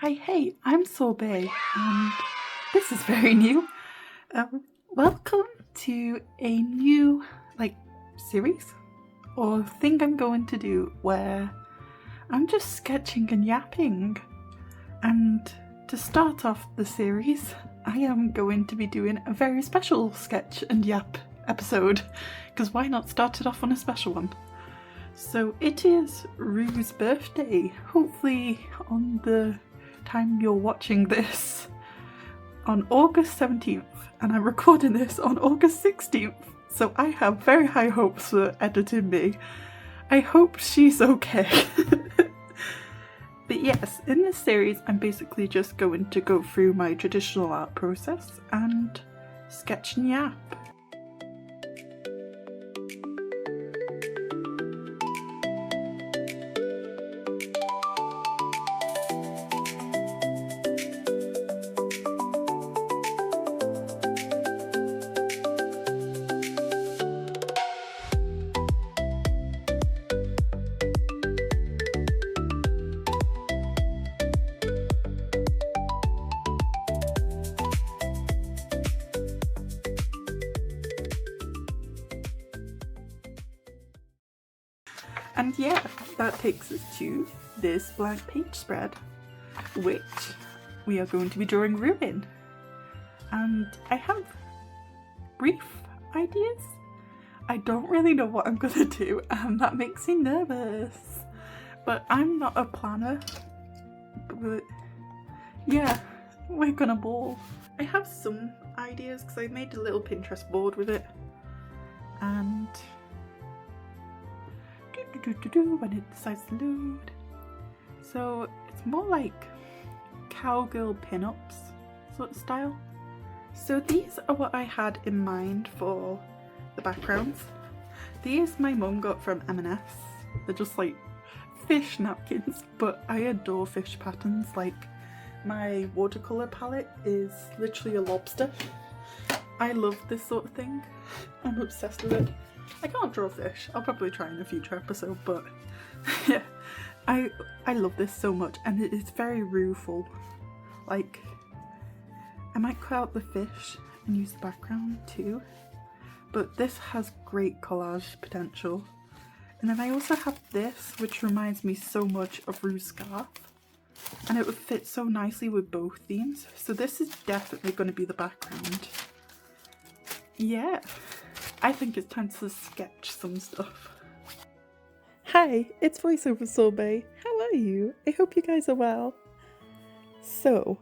Hey, I'm Sorbet, and this is very new. Welcome to a new, series or thing I'm going to do where I'm just sketching and yapping. And to start off the series, I am going to be doing a very special sketch and yap episode, because why not start it off on a special one? So it is ROO'S birthday, hopefully on the time you're watching this on August 17th, and I'm recording this on August 16th, so I have very high hopes for editing me. I hope she's okay. But yes, in this series I'm basically just going to go through my traditional art process and sketch and yap. And yeah, that takes us to this blank page spread, which we are going to be drawing Roo in. And I have brief ideas. I don't really know what I'm gonna do, and that makes me nervous. But I'm not a planner. But yeah, we're gonna ball. I have some ideas because I made a little Pinterest board with it. And when it decides to load. So it's more like cowgirl pin-ups sort of style. So these are what I had in mind for the backgrounds. These my mum got from M&S. They're just like fish napkins, but I adore fish patterns. Like my watercolour palette is literally a lobster. I love this sort of thing. I'm obsessed with it. I can't draw fish. I'll probably try in a future episode, but yeah, I love this so much, and it is very rueful. Like, I might cut out the fish and use the background too, but this has great collage potential. And then I also have this, which reminds me so much of Roo's scarf, and it would fit so nicely with both themes. So this is definitely going to be the background. Yeah. I think it's time to sketch some stuff. Hi, it's VoiceOver Sorbet. How are you? I hope you guys are well. So,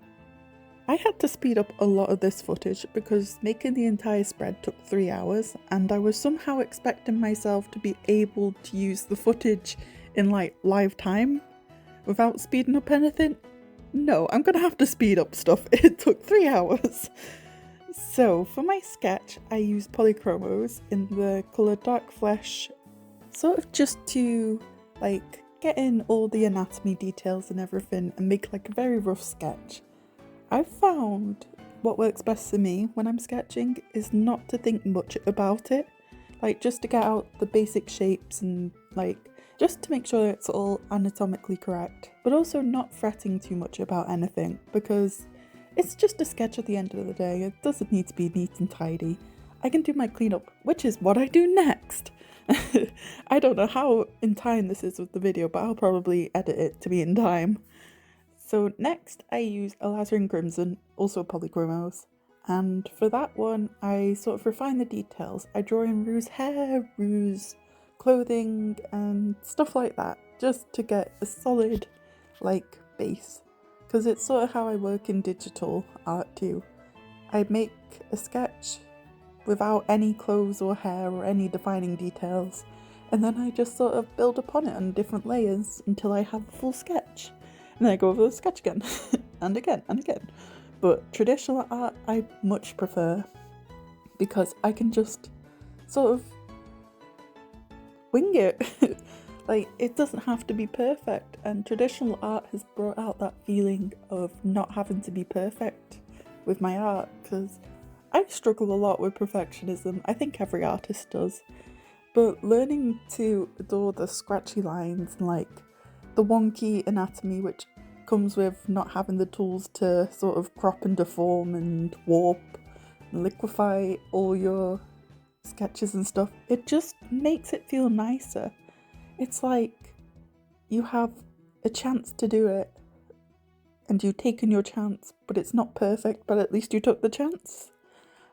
I had to speed up a lot of this footage because making the entire spread took 3 hours, and I was somehow expecting myself to be able to use the footage in live time without speeding up anything. No, I'm gonna have to speed up stuff. It took 3 hours. So for my sketch I used Polychromos in the colour Dark Flesh, sort of just to get in all the anatomy details and everything and make a very rough sketch. I've found what works best for me when I'm sketching is not to think much about it, just to get out the basic shapes and just to make sure it's all anatomically correct, but also not fretting too much about anything, because it's just a sketch at the end of the day. It doesn't need to be neat and tidy. I can do my cleanup, which is what I do next. I don't know how in time this is with the video, but I'll probably edit it to be in time. So next I use alizarin crimson, also Polychromos, and for that one I sort of refine the details. I draw in Roo's hair, Roo's clothing and stuff like that, just to get a solid base. Because it's sort of how I work in digital art too. I make a sketch without any clothes or hair or any defining details, and then I just sort of build upon it on different layers until I have a full sketch. And then I go over the sketch again, and again, and again. But traditional art I much prefer, because I can just sort of wing it. It doesn't have to be perfect, and traditional art has brought out that feeling of not having to be perfect with my art, because I struggle a lot with perfectionism. I think every artist does. But learning to adore the scratchy lines and the wonky anatomy, which comes with not having the tools to sort of crop and deform and warp and liquefy all your sketches and stuff. It just makes it feel nicer. It's like you have a chance to do it and you've taken your chance, but it's not perfect, but at least you took the chance.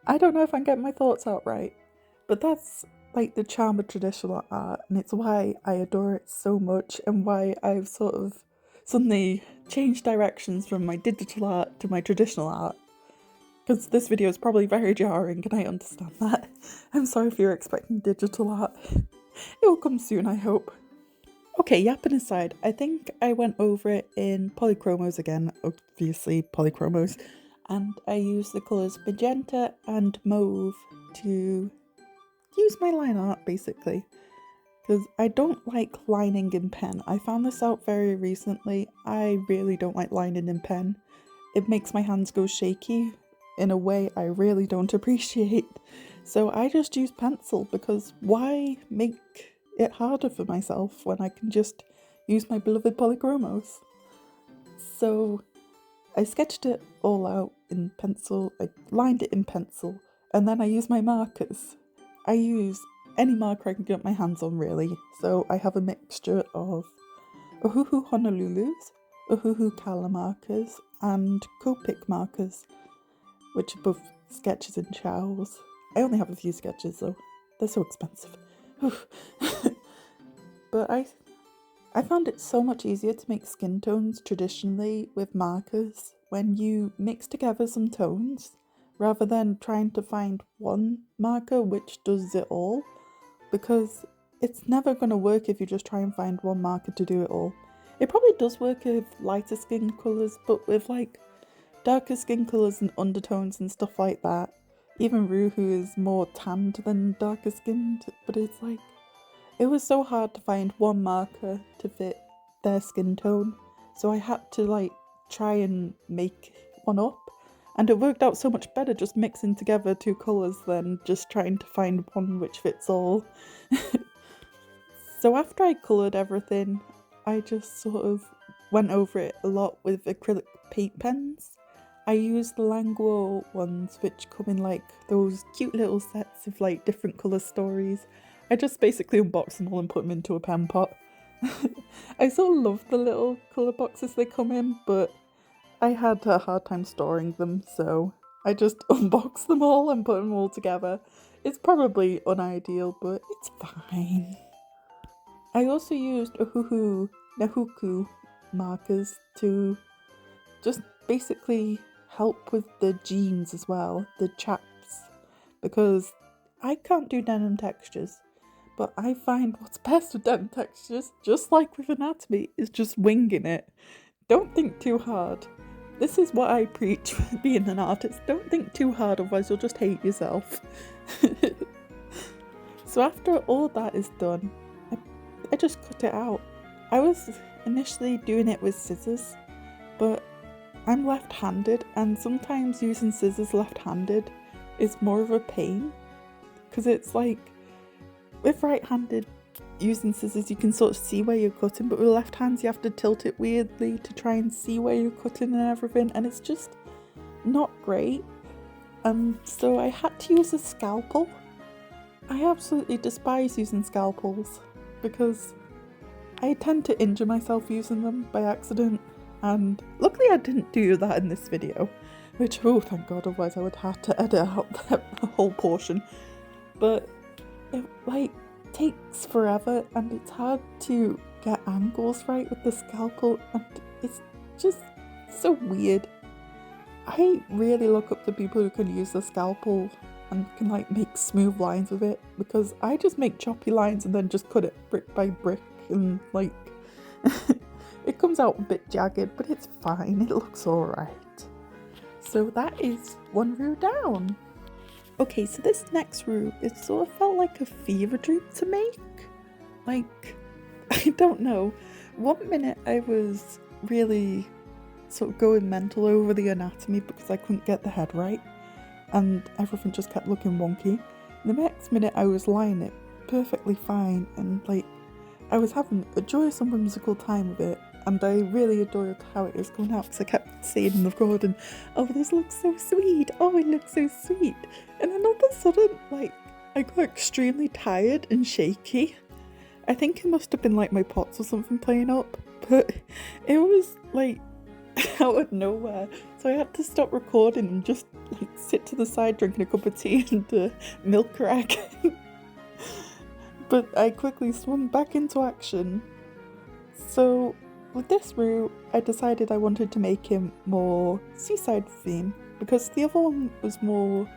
I don't know if I can get my thoughts out right, but that's like the charm of traditional art, and it's why I adore it so much and why I've sort of suddenly changed directions from my digital art to my traditional art. Because this video is probably very jarring, and I understand that. I'm sorry if you're expecting digital art. It will come soon, I hope. Okay, yapping aside, I think I went over it in Polychromos again, obviously Polychromos, and I used the colours magenta and mauve to use my line art basically, because I don't like lining in pen. I found this out very recently. I really don't like lining in pen. It makes my hands go shaky in a way I really don't appreciate. So I just use pencil, because why make it harder for myself when I can just use my beloved Polychromos? So I sketched it all out in pencil, I lined it in pencil, and then I used my markers. I use any marker I can get my hands on really, so I have a mixture of Ohuhu Honolulus, Ohuhu Kaala markers, and Copic markers, which are both sketches and chows. I only have a few sketches though, they're so expensive. But I found it so much easier to make skin tones traditionally with markers when you mix together some tones rather than trying to find one marker which does it all, because it's never going to work if you just try and find one marker to do it all. It probably does work with lighter skin colours, but with like darker skin colours and undertones and stuff like that, even Ohuhu is more tanned than darker skinned, but it's like, it was so hard to find one marker to fit their skin tone, so I had to like try and make one up, and it worked out so much better just mixing together two colours than just trying to find one which fits all. So after I coloured everything, I just sort of went over it a lot with acrylic paint pens. I used the Languo ones, which come in like those cute little sets of like different colour stories. I just basically unboxed them all and put them into a pen pot. I sort of love the little colour boxes they come in, but I had a hard time storing them, so I just unboxed them all and put them all together. It's probably unideal, but it's fine. I also used Ohuhu Nahuku markers to just basically help with the jeans as well, the chaps, because I can't do denim textures, but I find what's best with denim textures, just like with anatomy, is just winging it. Don't think too hard. This is what I preach for being an artist. Don't think too hard, otherwise you'll just hate yourself. So after all that is done, I just cut it out. I was initially doing it with scissors, but I'm left-handed, and sometimes using scissors left-handed is more of a pain, because it's like, with right-handed using scissors you can sort of see where you're cutting, but with left hands you have to tilt it weirdly to try and see where you're cutting and everything, and it's just not great. So I had to use a scalpel. I absolutely despise using scalpels because I tend to injure myself using them by accident, and luckily I didn't do that in this video, which, oh thank god, otherwise I would have to edit out that whole portion. But it like takes forever, and it's hard to get angles right with the scalpel, and it's just so weird. I really look up to people who can use the scalpel and can like make smooth lines with it, because I just make choppy lines and then just cut it brick by brick, and like it comes out a bit jagged, but it's fine, it looks alright. So that is one row down. Okay, so this next row, it sort of felt like a fever dream to make. Like, I don't know. One minute I was really sort of going mental over the anatomy because I couldn't get the head right, and everything just kept looking wonky. The next minute I was lying it perfectly fine, and like, I was having a joyous and whimsical time with it, and I really adored how it was going out because I kept saying in the recording, oh, this looks so sweet, oh, it looks so sweet. And then all of a sudden, like, I got extremely tired and shaky. I think it must have been like my pots or something playing up, but it was like out of nowhere. So I had to stop recording and just like sit to the side drinking a cup of tea and a milk rag. But I quickly swung back into action. So with this roux, I decided I wanted to make him more seaside theme because the other one was more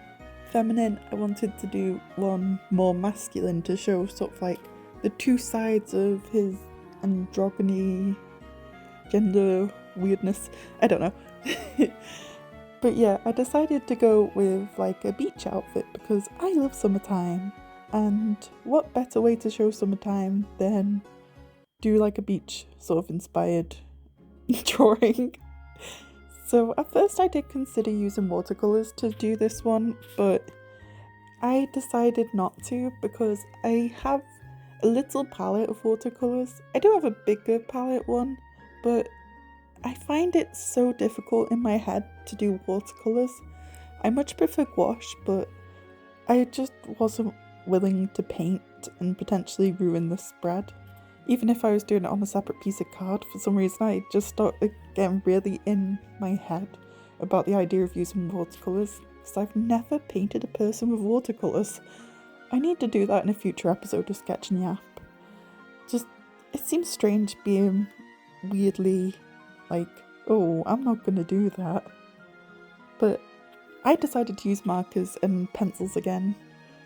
feminine. I wanted to do one more masculine to show sort of like the two sides of his androgyny, gender weirdness. I don't know. But yeah, I decided to go with like a beach outfit because I love summertime. And what better way to show summertime than do like a beach sort of inspired drawing. So at first I did consider using watercolours to do this one, but I decided not to because I have a little palette of watercolours. I do have a bigger palette one, but I find it so difficult in my head to do watercolours. I much prefer gouache, but I just wasn't willing to paint and potentially ruin the spread. Even if I was doing it on a separate piece of card, for some reason I just started getting really in my head about the idea of using watercolours, because I've never painted a person with watercolours. I need to do that in a future episode of Sketch and Yap. Just, it seems strange being weirdly like, oh, I'm not gonna do that. But I decided to use markers and pencils again,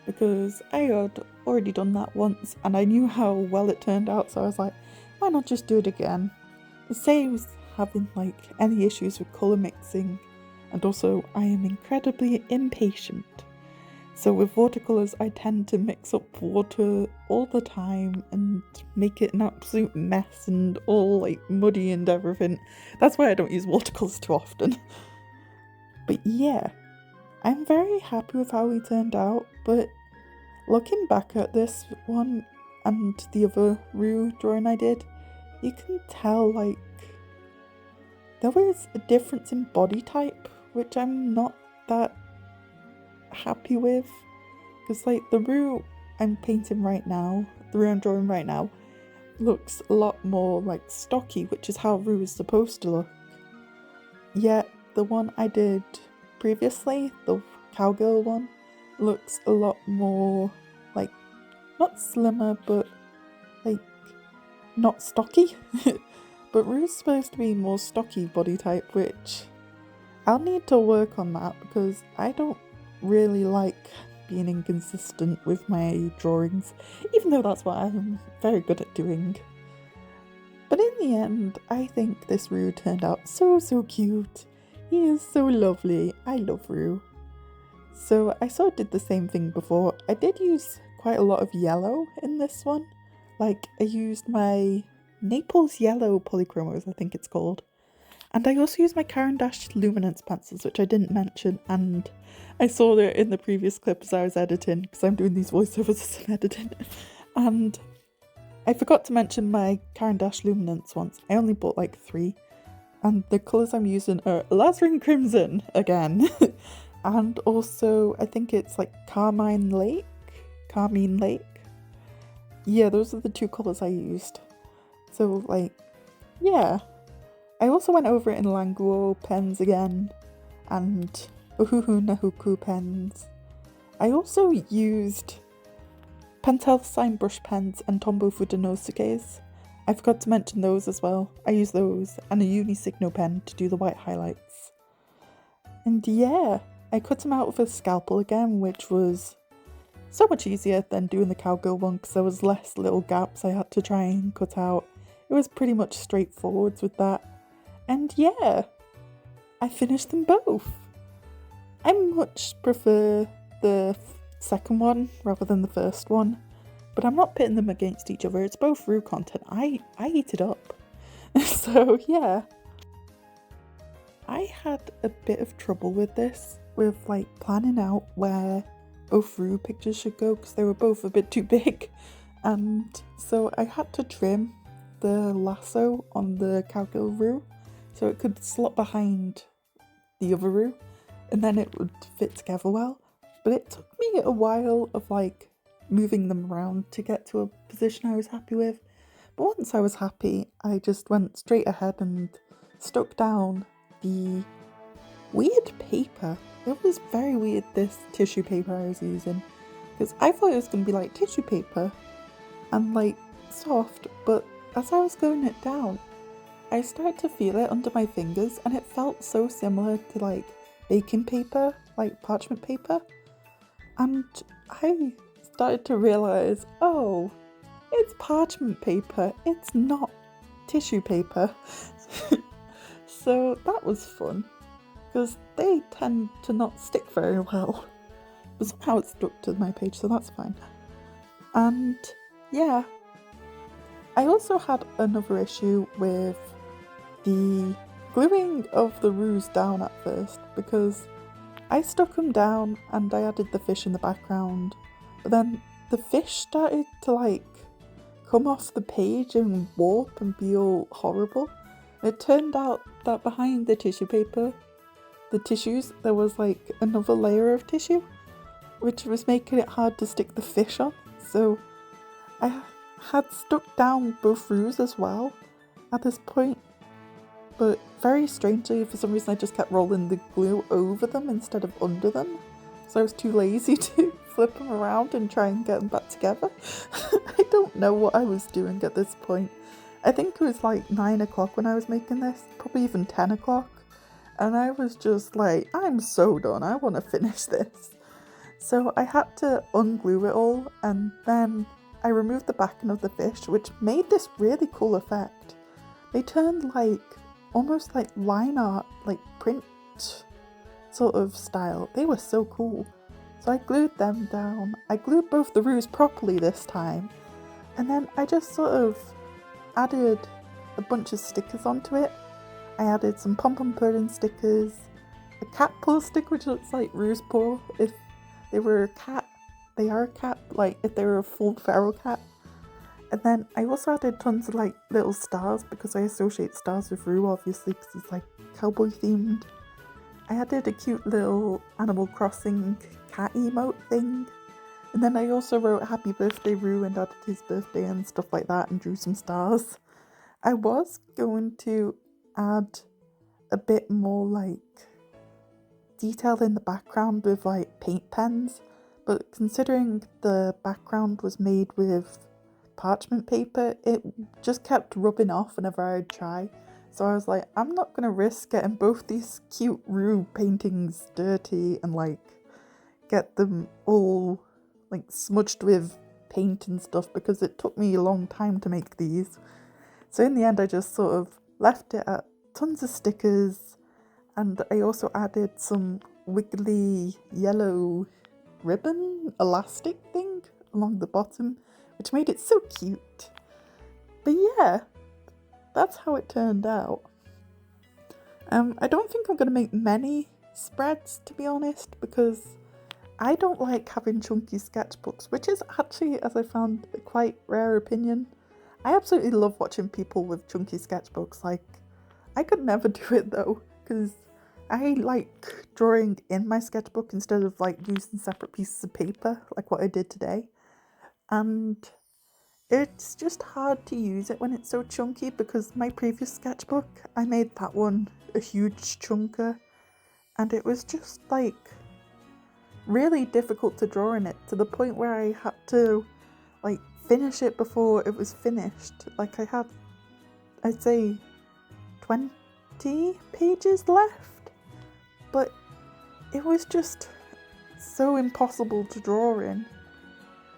because I had already done that once and I knew how well it turned out, so I was like, why not just do it again? And say I was having like any issues with colour mixing, and also I am incredibly impatient. So with watercolours I tend to mix up water all the time and make it an absolute mess and all like muddy and everything. That's why I don't use watercolours too often. But yeah, I'm very happy with how he turned out, but looking back at this one and the other roux drawing I did, you can tell like there was a difference in body type, which I'm not that happy with, because like the roux I'm painting right now, the roux I'm drawing right now, looks a lot more like stocky, which is how roux is supposed to look. Yet the one I did previously, the cowgirl one, looks a lot more like, not slimmer, but like not stocky. But roux is supposed to be more stocky body type, which I'll need to work on that because I don't really like being inconsistent with my drawings, even though that's what I'm very good at doing. But in the end, I think this roux turned out so cute. He is so lovely. I love roux. So I sort of did the same thing before. I did use quite a lot of yellow in this one. Like I used my Naples yellow Polychromos, I think it's called. And I also used my Caran luminance pencils, which I didn't mention, and I saw it in the previous clip as I was editing, because I'm doing these voiceovers as I'm editing. And I forgot to mention my Caran luminance ones. I only bought like 3. And the colours I'm using are alizarin crimson again. And also, I think it's like carmine lake. Yeah, those are the 2 colours I used. So like, yeah. I also went over it in Languo pens again, and Ohuhu pens. I also used Pentel brush pens and Tombow Fudenosuke's. I forgot to mention those as well. I use those, and a Unisigno pen to do the white highlights. And yeah, I cut them out with a scalpel again, which was so much easier than doing the cowgirl one because there was less little gaps I had to try and cut out. It was pretty much straightforward with that. And yeah, I finished them both. I much prefer the second one rather than the first one, but I'm not pitting them against each other. It's both roux content. I eat it up. So yeah. I had a bit of trouble with this, with like planning out where both roux pictures should go because they were both a bit too big. And so I had to trim the lasso on the cowgill roo, so it could slot behind the other roo, and then it would fit together well. But it took me a while of like moving them around to get to a position I was happy with. But once I was happy, I just went straight ahead and stuck down the weird paper. It was very weird, this tissue paper I was using, because I thought it was going to be like tissue paper and like soft, but as I was going it down, I started to feel it under my fingers and it felt so similar to like baking paper, like parchment paper. And I started to realise, oh, it's parchment paper, it's not tissue paper. So that was fun, because they tend to not stick very well. But somehow it stuck to my page, so that's fine. And yeah, I also had another issue with the gluing of the roos down at first, because I stuck them down and I added the fish in the background, but then the fish started to like come off the page and warp and be all horrible. It turned out that behind the tissue paper, the tissues, there was like another layer of tissue, which was making it hard to stick the fish on. So I had stuck down both roos as well at this point, but very strangely, for some reason I just kept rolling the glue over them instead of under them, so I was too lazy to flip them around and try and get them back together. I don't know what I was doing at this point. I think it was like 9 o'clock when I was making this, probably even 10 o'clock, and I was just like, I'm so done, I want to finish this. So I had to unglue it all, and then I removed the backing of the fish, which made this really cool effect. They turned like almost like line art, like print sort of style. They were so cool. So I glued them down. I glued both the roos properly this time, and then I just sort of added a bunch of stickers onto it. I added some pom-pom pudding stickers, a cat paw stick which looks like Roo's paw. If they were a cat, they are a cat, like if they were a full feral cat. And then I also added tons of like little stars, because I associate stars with Roo obviously, because he's like cowboy themed. I added a cute little Animal Crossing cat emote thing. And then I also wrote happy birthday Roo and added his birthday and stuff like that and drew some stars. I was going to add a bit more like detail in the background with like paint pens, but considering the background was made with parchment paper, it just kept rubbing off whenever I'd try. So I was like, I'm not gonna risk getting both these cute Roo paintings dirty and like get them all like smudged with paint and stuff, because it took me a long time to make these. So in the end I just sort of left it at tons of stickers, and I also added some wiggly yellow ribbon elastic thing along the bottom, which made it so cute. But yeah, that's how it turned out. I don't think I'm going to make many spreads, to be honest, because I don't like having chunky sketchbooks, which is actually, as I found, a quite rare opinion. I absolutely love watching people with chunky sketchbooks. Like, I could never do it though, because I like drawing in my sketchbook instead of like using separate pieces of paper like what I did today. And it's just hard to use it when it's so chunky, because my previous sketchbook, I made that one a huge chunker, and it was just like really difficult to draw in it, to the point where I had to like finish it before it was finished. Like I had, I'd say 20 pages left, but it was just so impossible to draw in.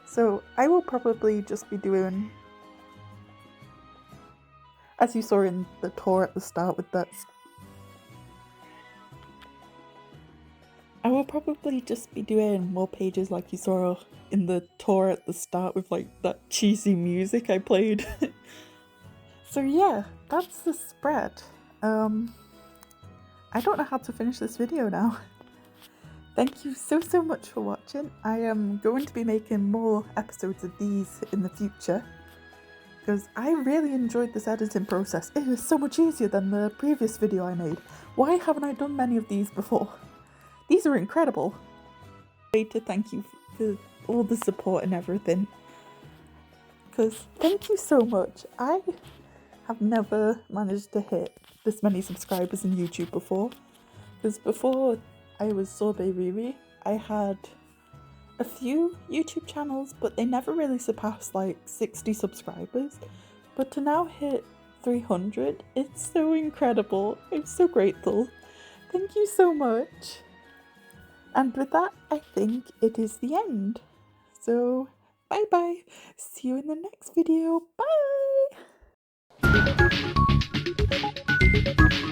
So I will probably just be doing, as you saw in the tour at the start with that, I will probably just be doing more pages like you saw in the tour at the start with like that cheesy music I played. So yeah, that's the spread. I don't know how to finish this video now. Thank you so much for watching. I am going to be making more episodes of these in the future. because I really enjoyed this editing process. It is so much easier than the previous video I made. Why haven't I done many of these before? These are incredible. I need to thank you for all the support and everything, because thank you so much. I have never managed to hit this many subscribers in YouTube before, because before I was Sorbet Riri, I had a few YouTube channels, but they never really surpassed like 60 subscribers. But to now hit 300, it's so incredible. I'm so grateful. Thank you so much. And with that, I think it is the end. So bye bye. See you in the next video. Bye.